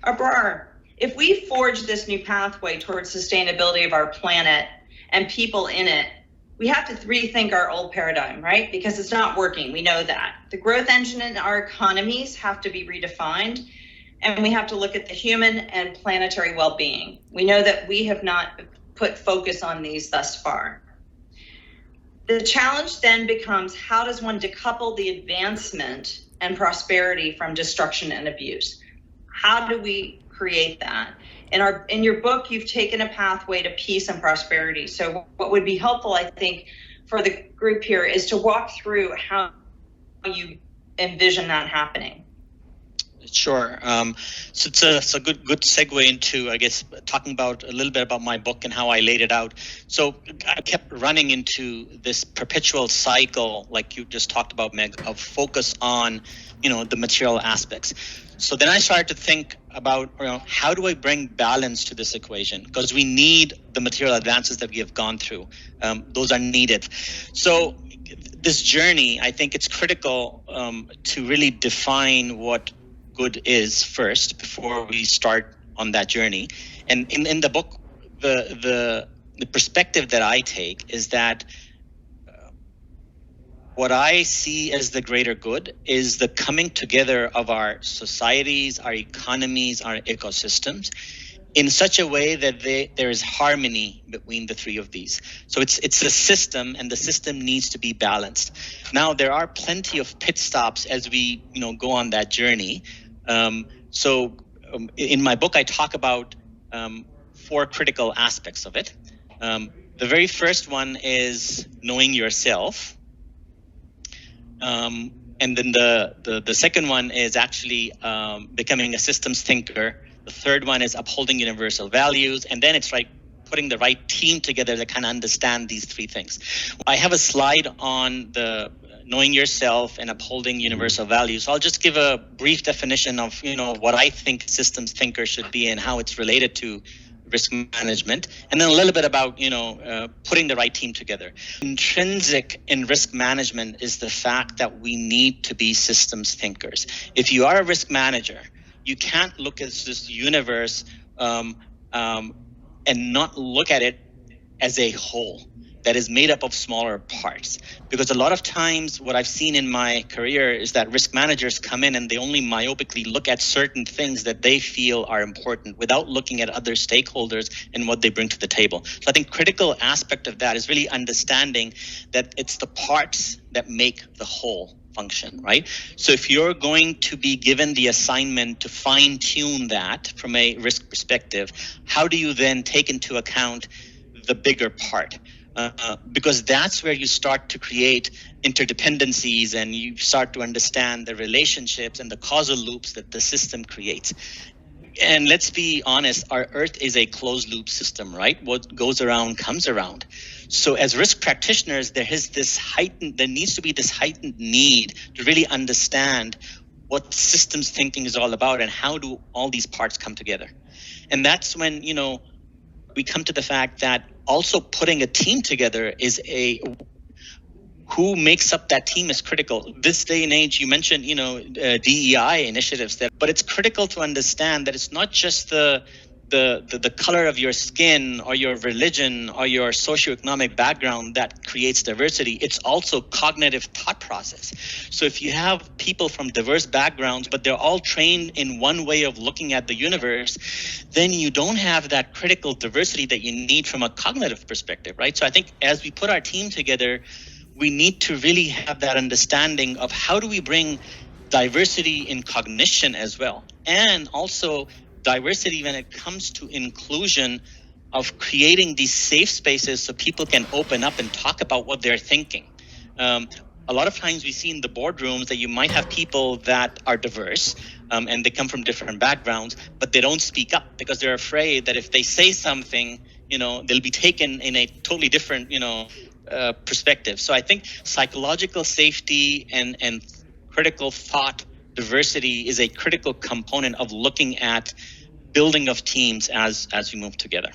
Abrar, if we forge this new pathway towards sustainability of our planet and people in it, we have to rethink our old paradigm, right? Because it's not working. We know that. The growth engine in our economies have to be redefined, and we have to look at the human and planetary well-being. We know that we have not put focus on these thus far. The challenge then becomes, how does one decouple the advancement and prosperity from destruction and abuse? How do we create that? In your book, you've taken a pathway to peace and prosperity. So what would be helpful, I think, for the group here is to walk through how you envision that happening. Sure. So it's a good segue into, I guess, talking about a little bit about my book and how I laid it out. So I kept running into this perpetual cycle, like you just talked about, Meg, of focus on, the material aspects. So then I started to think about, how do I bring balance to this equation? Because we need the material advances that we have gone through. Those are needed. So this journey, I think it's critical to really define what good is first before we start on that journey. And in the book, the perspective that I take is that what I see as the greater good is the coming together of our societies, our economies, our ecosystems in such a way that there is harmony between the three of these. So it's a system, and the system needs to be balanced. Now, there are plenty of pit stops as we go on that journey. In my book, I talk about 4 critical aspects of it. The very first one is knowing yourself. And then the second one is actually becoming a systems thinker. The third one is upholding universal values. And then it's like putting the right team together to kind of understand these 3 things. I have a slide on the knowing yourself and upholding universal values. So I'll just give a brief definition of, what I think systems thinker should be and how it's related to risk management, and then a little bit about, putting the right team together. Intrinsic in risk management is the fact that we need to be systems thinkers. If you are a risk manager, you can't look at this universe and not look at it as a whole that is made up of smaller parts. Because a lot of times what I've seen in my career is that risk managers come in and they only myopically look at certain things that they feel are important without looking at other stakeholders and what they bring to the table. So I think critical aspect of that is really understanding that it's the parts that make the whole function, right? So if you're going to be given the assignment to fine tune that from a risk perspective, how do you then take into account the bigger part? Because that's where you start to create interdependencies and you start to understand the relationships and the causal loops that the system creates. And let's be honest, our Earth is a closed loop system, right? What goes around comes around. So as risk practitioners, there needs to be this heightened need to really understand what systems thinking is all about and how do all these parts come together. And that's when, we come to the fact that also putting a team together who makes up that team is critical. This day and age, you mentioned, DEI initiatives but it's critical to understand that it's not just the color of your skin or your religion or your socioeconomic background that creates diversity. It's also cognitive thought process. So if you have people from diverse backgrounds, but they're all trained in one way of looking at the universe, then you don't have that critical diversity that you need from a cognitive perspective, right? So I think as we put our team together, we need to really have that understanding of how do we bring diversity in cognition as well, and also diversity when it comes to inclusion of creating these safe spaces so people can open up and talk about what they're thinking. A lot of times we see in the boardrooms that you might have people that are diverse and they come from different backgrounds, but they don't speak up because they're afraid that if they say something, they'll be taken in a totally different, perspective. So I think psychological safety and critical thought diversity is a critical component of looking at building of teams as we move together.